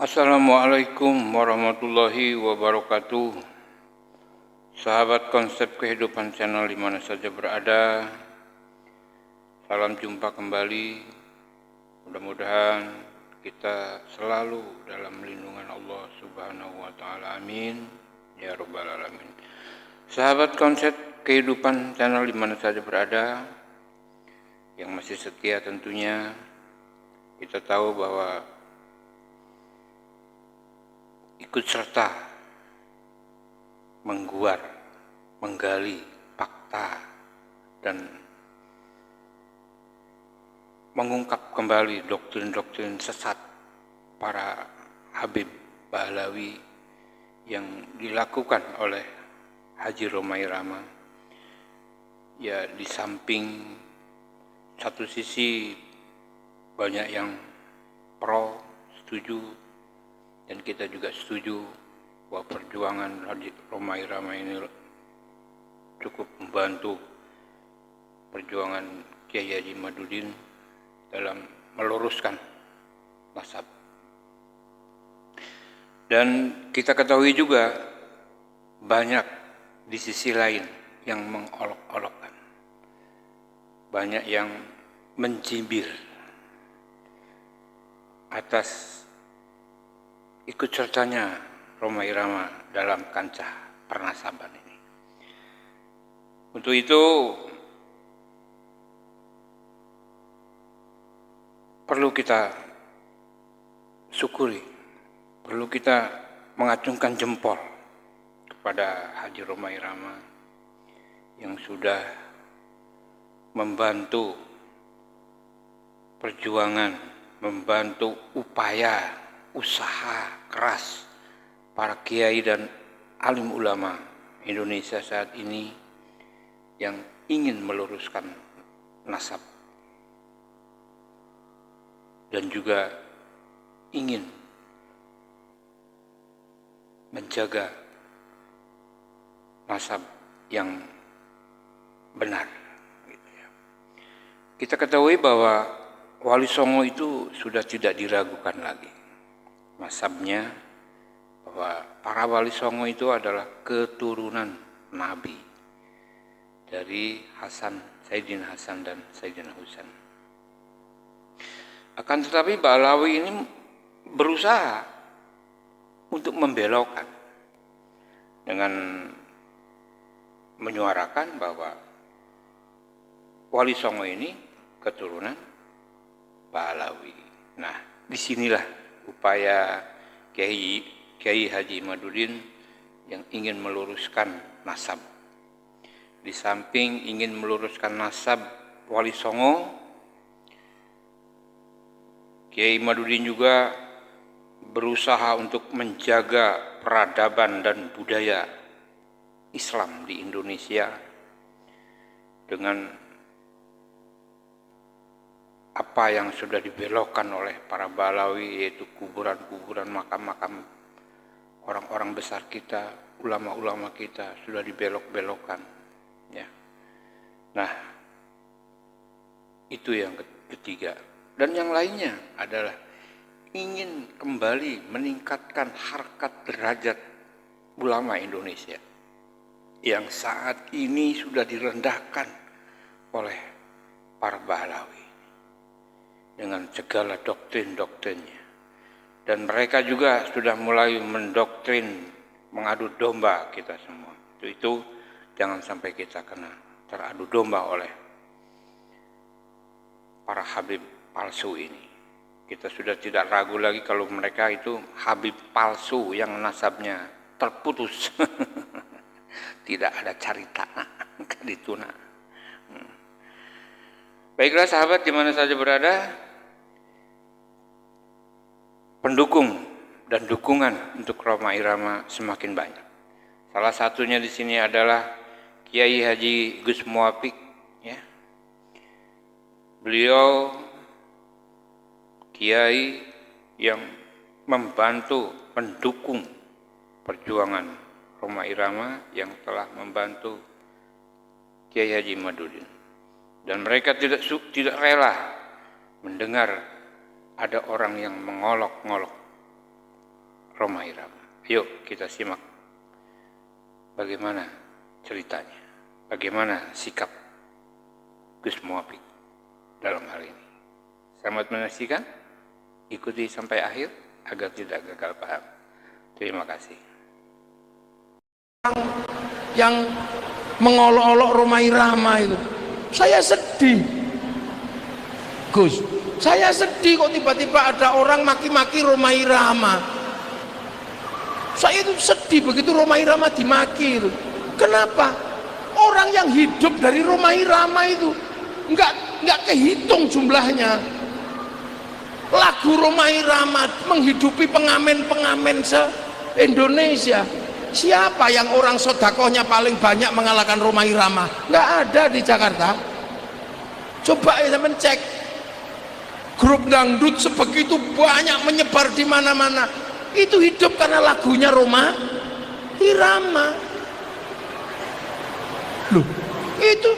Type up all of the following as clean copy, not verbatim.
Assalamualaikum warahmatullahi wabarakatuh. Sahabat konsep kehidupan channel di mana saja berada, salam jumpa kembali. Mudah-mudahan kita selalu dalam lindungan Allah Subhanahu wa taala. Amin ya rabbal alamin. Sahabat konsep kehidupan channel di mana saja berada, yang masih setia tentunya, kita tahu bahwa ikut serta menggali fakta dan mengungkap kembali doktrin-doktrin sesat para Habib Bahlawi yang dilakukan oleh Haji Rhoma Irama. Ya, di samping satu sisi banyak yang pro, setuju, dan kita juga setuju bahwa perjuangan Haji Rhoma Irama ini cukup membantu perjuangan Kiai Haji Madudin dalam meluruskan nasab. Dan kita ketahui juga banyak di sisi lain yang mengolok-olokkan, banyak yang mencibir atas ikut sertanya Rhoma Irama dalam kancah pernasaban ini. Untuk itu perlu kita syukuri, perlu kita mengacungkan jempol kepada Haji Rhoma Irama yang sudah membantu perjuangan, membantu upaya, usaha keras para kiai dan alim ulama Indonesia saat ini yang ingin meluruskan nasab dan juga ingin menjaga nasab yang benar. Kita ketahui bahwa Wali Songo itu sudah tidak diragukan lagi nasabnya, bahwa para Wali Songo itu adalah keturunan Nabi dari Sayyidina Hasan dan Sayyidina Husain. Akan tetapi Bahlawi ini berusaha untuk membelokkan dengan menyuarakan bahwa Wali Songo ini keturunan Bahlawi. Nah, disinilah upaya Kiai Haji Madudin yang ingin meluruskan nasab. Di samping ingin meluruskan nasab Wali Songo, Kiai Madudin juga berusaha untuk menjaga peradaban dan budaya Islam di Indonesia dengan apa yang sudah dibelokkan oleh para Bahlawi, yaitu kuburan-kuburan, makam-makam orang-orang besar kita, ulama-ulama kita sudah dibelok-belokkan. Ya. Nah, itu yang ketiga. Dan yang lainnya adalah ingin kembali meningkatkan harkat derajat ulama Indonesia yang saat ini sudah direndahkan oleh para Bahlawi dengan segala doktrin-doktrinnya. Dan mereka juga sudah mulai mendoktrin, mengadu domba kita semua. Itu jangan sampai kita kena teradu domba oleh para Habib palsu ini. Kita sudah tidak ragu lagi kalau mereka itu Habib palsu yang nasabnya terputus. Tidak ada carita kadituna. Baiklah sahabat di mana saja berada, pendukung dan dukungan untuk Rhoma Irama semakin banyak. Salah satunya di sini adalah Kiai Haji Gus Muwafiq, ya. Beliau kiai yang membantu, mendukung perjuangan Rhoma Irama yang telah membantu Kiai Haji Madudin. Dan mereka tidak rela mendengar ada orang yang mengolok-ngolok Rhoma Irama. Yuk kita simak bagaimana ceritanya, bagaimana sikap Gus Muafik dalam hal ini. Selamat menyaksikan, ikuti sampai akhir agar tidak gagal paham. Terima kasih. Yang mengolok-olok Rhoma Irama itu, saya sedih, Gus. Saya sedih kok tiba-tiba ada orang maki-maki Rhoma Irama. Saya itu sedih begitu Rhoma Irama dimaki itu. Kenapa? Orang yang hidup dari Rhoma Irama itu nggak kehitung jumlahnya. Lagu Rhoma Irama menghidupi pengamen-pengamen se-Indonesia. Siapa yang orang sodakohnya paling banyak mengalahkan Rhoma Irama? Nggak ada di Jakarta. Coba ya teman cek. Grup dangdut sebegitu banyak menyebar di mana-mana. Itu hidup karena lagunya Rhoma Irama. Loh, itu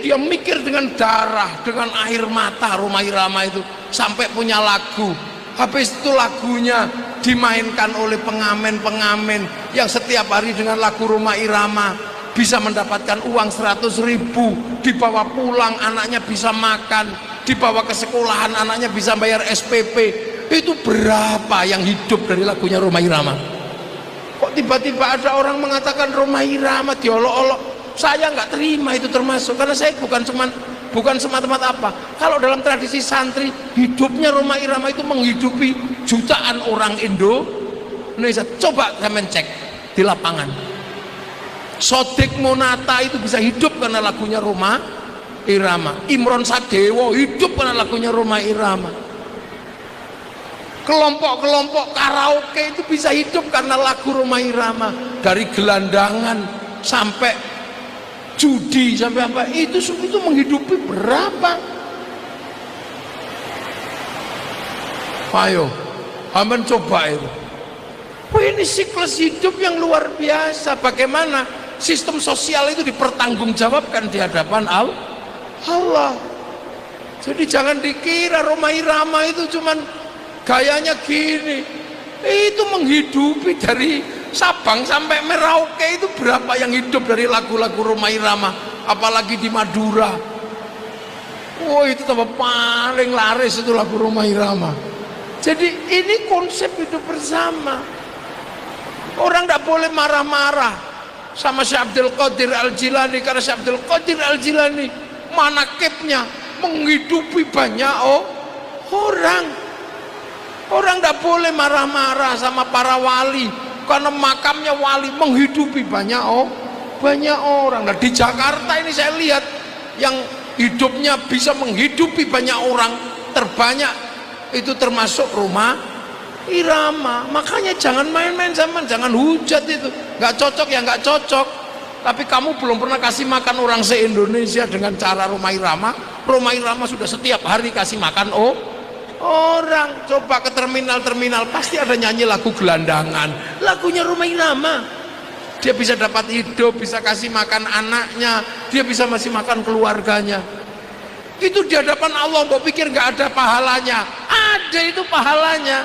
dia mikir dengan darah, dengan air mata Rhoma Irama itu sampai punya lagu. Habis itu lagunya dimainkan oleh pengamen-pengamen yang setiap hari dengan lagu Rhoma Irama bisa mendapatkan uang 100.000, dibawa pulang anaknya bisa makan, dibawa ke sekolahan anaknya bisa bayar SPP. Itu berapa yang hidup dari lagunya Rhoma Irama? Kok tiba-tiba ada orang mengatakan Rhoma Irama diolok-olok? Saya nggak terima itu termasuk, karena saya bukan semata-mata apa. Kalau dalam tradisi santri, hidupnya Rhoma Irama itu menghidupi jutaan orang Indonesia. Coba kalian cek di lapangan. Sodik Monata itu bisa hidup karena lagunya Rhoma Irama. Imron Sadewo hidup karena lagunya Rhoma Irama. Kelompok-kelompok karaoke itu bisa hidup karena lagu Rhoma Irama. Dari gelandangan sampai judi sampai apa, itu menghidupi berapa? Ayo, aman coba itu. Wah, ini siklus hidup yang luar biasa. Bagaimana sistem sosial itu dipertanggungjawabkan di hadapan Allah. Jadi jangan dikira Rhoma Irama itu cuman gayanya gini. Itu menghidupi dari Sabang sampai Merauke itu berapa yang hidup dari lagu-lagu Rhoma Irama, apalagi di Madura. Oh, itu tambah paling laris itu lagu Rhoma Irama. Jadi ini konsep hidup bersama. Orang tidak boleh marah-marah sama Syekh Abdul Qadir Al-Jilani, karena Syekh Abdul Qadir Al-Jilani manakibnya menghidupi banyak orang. Orang tidak boleh marah-marah sama para wali, karena makamnya wali menghidupi banyak orang. Nah, di Jakarta ini saya lihat yang hidupnya bisa menghidupi banyak orang terbanyak itu termasuk Rhoma Irama. Makanya jangan main-main zaman, jangan hujat itu. Nggak cocok ya nggak cocok. Tapi kamu belum pernah kasih makan orang se-Indonesia dengan cara Rhoma Irama. Rhoma Irama sudah setiap hari kasih makan orang. Coba ke terminal-terminal pasti ada nyanyi lagu gelandangan, lagunya Rhoma Irama. Dia bisa dapat hidup, bisa kasih makan anaknya, dia bisa masih makan keluarganya. Itu di hadapan Allah, mau pikir nggak ada pahalanya? Ada itu pahalanya.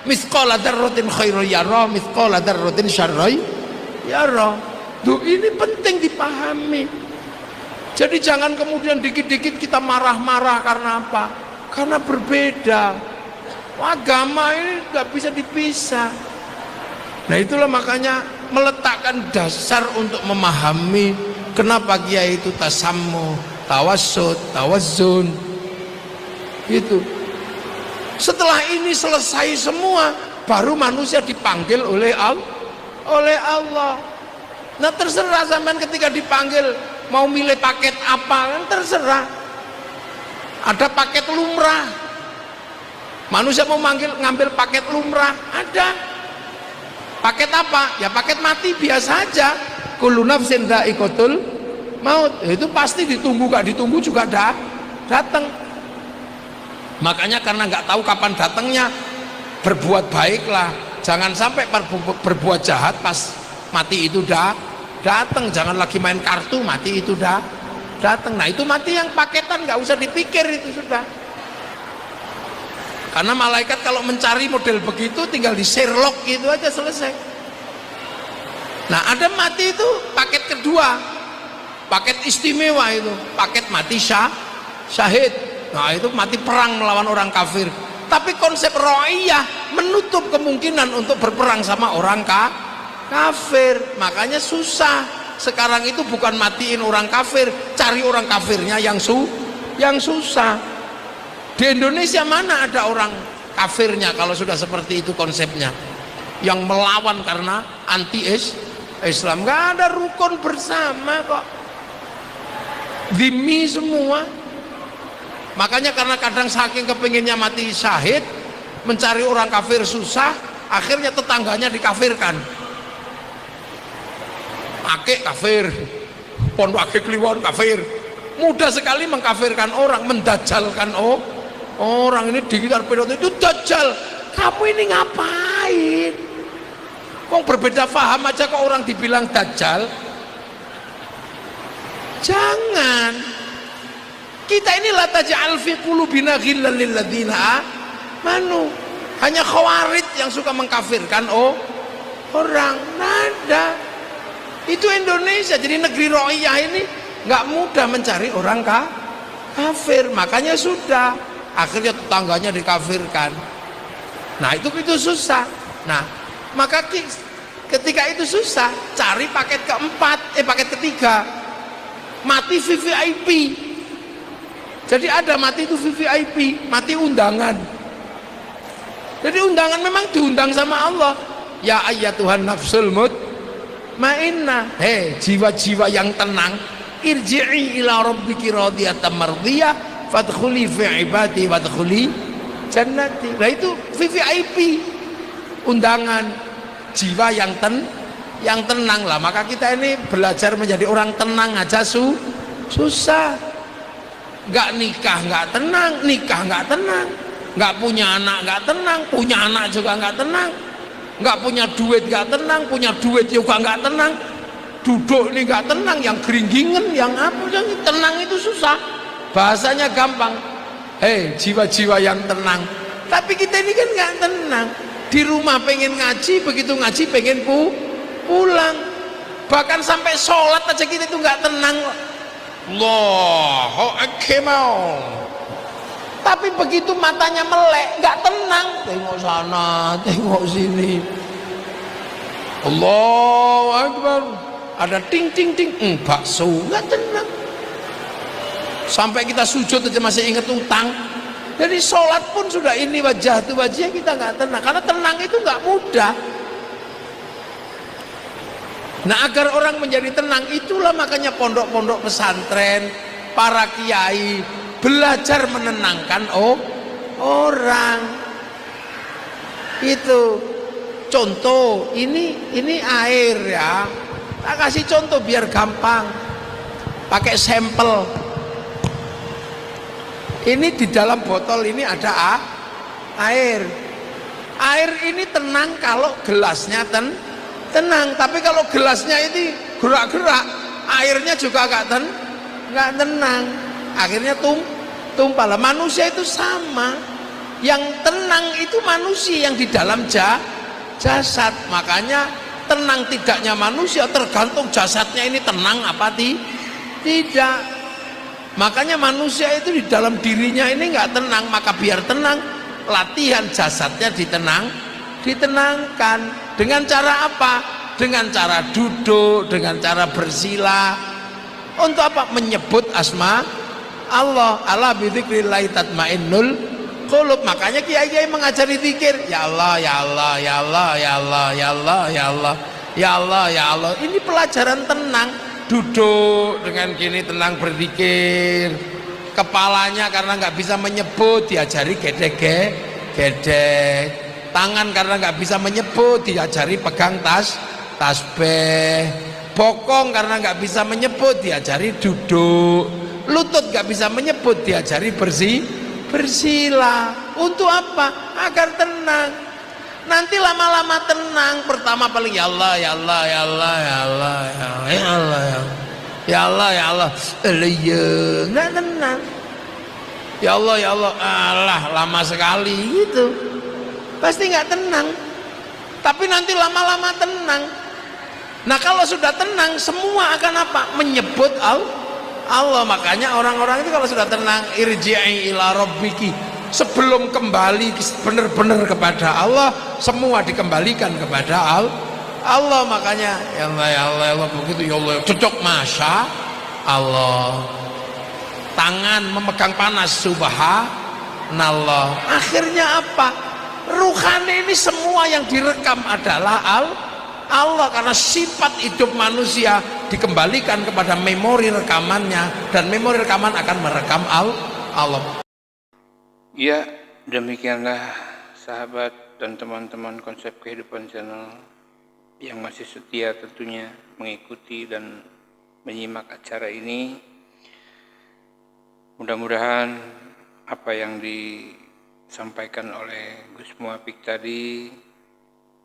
Mithqala dzarratin khairan yara, mithqala dzarratin syarran yara. Tuh, ini penting dipahami. Jadi jangan kemudian dikit-dikit kita marah-marah karena apa? Karena berbeda. Agama ini nggak bisa dipisah. Nah, itulah makanya meletakkan dasar untuk memahami kenapa Kiai itu tasammu, tawassut, tawazzun. Itu. Setelah ini selesai semua, baru manusia dipanggil oleh Allah. Nah, terserah sampean ketika dipanggil mau milih paket apa, kan terserah. Ada paket lumrah, manusia mau ngambil paket lumrah, ada. Paket apa? Ya paket mati biasa aja. Kullu nafsin dha'iqatul maut. Itu pasti ditunggu, gak ditunggu juga datang. Makanya karena nggak tahu kapan datangnya, berbuat baiklah. Jangan sampai berbuat jahat pas mati itu datang. Jangan lagi main kartu, mati itu datang. Nah, itu mati yang paketan, nggak usah dipikir, itu sudah. Karena malaikat kalau mencari model begitu tinggal di Sherlock gitu aja selesai. Nah, ada mati itu paket kedua, paket istimewa itu, paket mati syahid. Nah, itu mati perang melawan orang kafir. Tapi konsep ro'iyah menutup kemungkinan untuk berperang sama orang kafir. Makanya susah. Sekarang itu bukan matiin orang kafir, cari orang kafirnya yang susah. Di Indonesia mana ada orang kafirnya kalau sudah seperti itu konsepnya, yang melawan karena anti Islam. Nggak ada rukun bersama kok, dhimmi semua. Makanya karena kadang saking kepinginnya mati syahid, mencari orang kafir susah, akhirnya tetangganya dikafirkan. Akik kafir, pondok akik kliwon kafir. Mudah sekali mengkafirkan orang, mendajalkan orang. Ini digital pedot itu dajjal. Kamu ini ngapain? Kok berbeda paham aja kok orang dibilang dajjal? Jangan. Kita ini la taj'al fi qulubina ghillan lil ladzina amanu. Hanya khawarij yang suka mengkafirkan orang. Nada. Itu Indonesia, jadi negeri ro'iyah ini nggak mudah mencari orang kafir. Makanya sudah, akhirnya tetangganya dikafirkan. Nah, itu susah. Nah, maka ketika itu susah, cari paket paket ketiga, mati VVIP. Jadi ada mati itu VVIP, mati undangan. Jadi undangan memang diundang sama Allah. Ya ayyatuhan nafsul mutmainnah, jiwa-jiwa yang tenang, irji'i ila rabbiki radiyatan mardiyah fadkhuli fi ibadi wadkhuli jannati. Nah, itu VVIP, undangan jiwa yang tenang lah. Maka kita ini belajar menjadi orang tenang aja susah. Nggak nikah nggak tenang, nikah nggak tenang, nggak punya anak nggak tenang, punya anak juga nggak tenang, nggak punya duit nggak tenang, punya duit juga nggak tenang, duduk ini nggak tenang, yang geringgingen, yang apa, yang tenang itu susah. Bahasanya gampang, jiwa-jiwa yang tenang. Tapi kita ini kan nggak tenang. Di rumah pengen ngaji, begitu ngaji pengen pulang. Bahkan sampai sholat aja kita itu nggak tenang. Allahu Akbar. Tapi begitu matanya melek, nggak tenang. Tengok sana, tengok sini. Allahu Akbar. Ada ting ting ting, bakso, nggak tenang. Sampai kita sujud aja masih ingat utang. Jadi sholat pun sudah ini wajah itu wajah kita nggak tenang. Karena tenang itu nggak mudah. Nah, agar orang menjadi tenang, itulah makanya pondok-pondok pesantren, para kiai belajar menenangkan orang. Itu contoh, ini air ya. Tak kasih contoh biar gampang. Pakai sampel. Ini di dalam botol ini ada air. Air ini tenang kalau gelasnya tenang, tapi kalau gelasnya ini gerak-gerak, airnya juga nggak tenang, akhirnya tumpah. Lah, manusia itu sama, yang tenang itu manusia yang di dalam jasad. Makanya tenang tidaknya manusia tergantung jasadnya ini tenang apa tidak. Makanya manusia itu di dalam dirinya ini nggak tenang, maka biar tenang, latihan jasadnya ditenangkan. Dengan cara apa? Dengan cara duduk, dengan cara bersila. Untuk apa? Menyebut asma Allah. Ala bidzikrillah tatmainnul qulub. Makanya kiai-kiai mengajari zikir. Ya Allah, ya Allah, ya Allah, ya Allah, ya Allah, ya Allah, ya Allah, ya Allah. Ini pelajaran tenang. Duduk dengan gini tenang berzikir. Kepalanya karena nggak bisa menyebut diajari gedek. Tangan karena nggak bisa menyebut diajari pegang tasbih. Bokong karena nggak bisa menyebut diajari duduk. Lutut nggak bisa menyebut diajari bersila. Untuk apa? Agar tenang. Nanti lama-lama tenang. Pertama paling ya Allah, ya Allah, ya Allah, ya Allah, ya Allah, ya Allah, ya Allah, ya Allah, ya Allah. Nggak tenang. ya Allah, alah lama sekali gitu. Pasti nggak tenang. Tapi nanti lama-lama tenang. Nah kalau sudah tenang, semua akan apa? Menyebut Allah. Makanya orang-orang itu kalau sudah tenang, irji'i ila rabbiki, sebelum kembali benar-benar kepada Allah, semua dikembalikan kepada Allah. Makanya ya Allah begitu, ya Allah cocok, masya Allah. Tangan memegang panas, subhanallah. Akhirnya apa? Ruhani ini semua yang direkam adalah Allah, karena sifat hidup manusia dikembalikan kepada memori rekamannya, dan memori rekaman akan merekam Allah. Ya, demikianlah sahabat dan teman-teman Konsep Kehidupan Channel yang masih setia tentunya mengikuti dan menyimak acara ini. Mudah-mudahan apa yang disampaikan oleh Gus Muwafiq tadi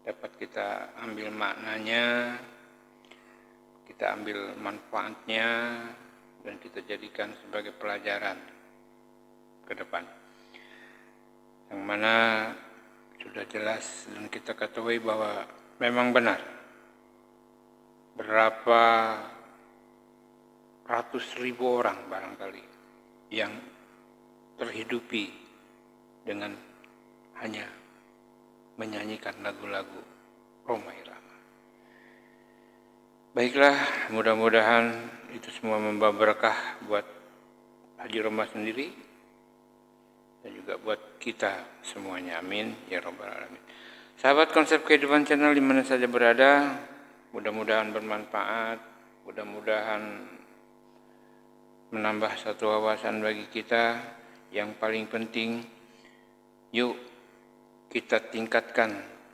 dapat kita ambil maknanya, kita ambil manfaatnya, dan kita jadikan sebagai pelajaran ke depan. Yang mana sudah jelas dan kita ketahui bahwa memang benar berapa ratus ribu orang barangkali yang terhidupi dengan hanya menyanyikan lagu-lagu Rhoma Irama. Baiklah, mudah-mudahan itu semua membawa berkah buat Haji Roma sendiri dan juga buat kita semuanya. Amin ya rabbal alamin. Sahabat Konsep Kehidupan Channel di mana saja berada, mudah-mudahan bermanfaat, mudah-mudahan menambah satu wawasan bagi kita. Yang paling penting, yuk kita tingkatkan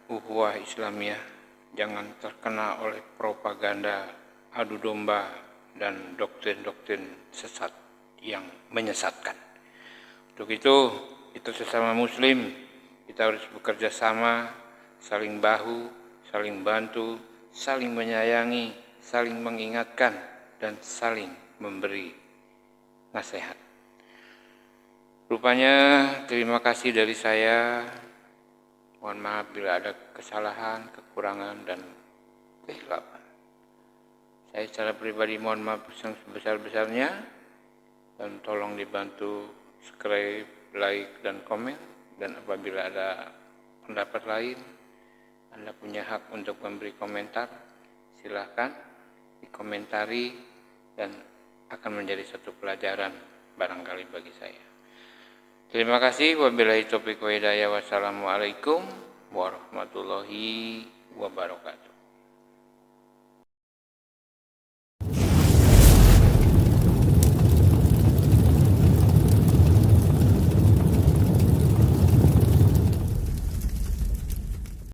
ukhuwah Islamiyah, jangan terkena oleh propaganda, adu domba, dan doktrin-doktrin sesat yang menyesatkan. Untuk itu, kita sesama muslim, kita harus bekerja sama, saling bahu, saling bantu, saling menyayangi, saling mengingatkan, dan saling memberi nasihat. Rupanya terima kasih dari saya. Mohon maaf bila ada kesalahan, kekurangan, dan kehilapan. Saya secara pribadi mohon maaf yang sebesar-besarnya, dan tolong dibantu subscribe, like, dan komen. Dan apabila ada pendapat lain, Anda punya hak untuk memberi komentar, silahkan dikomentari dan akan menjadi satu pelajaran barangkali bagi saya. Terima kasih. Wabillahi taufiq wa hidayah. Wassalamualaikum warahmatullahi wabarakatuh.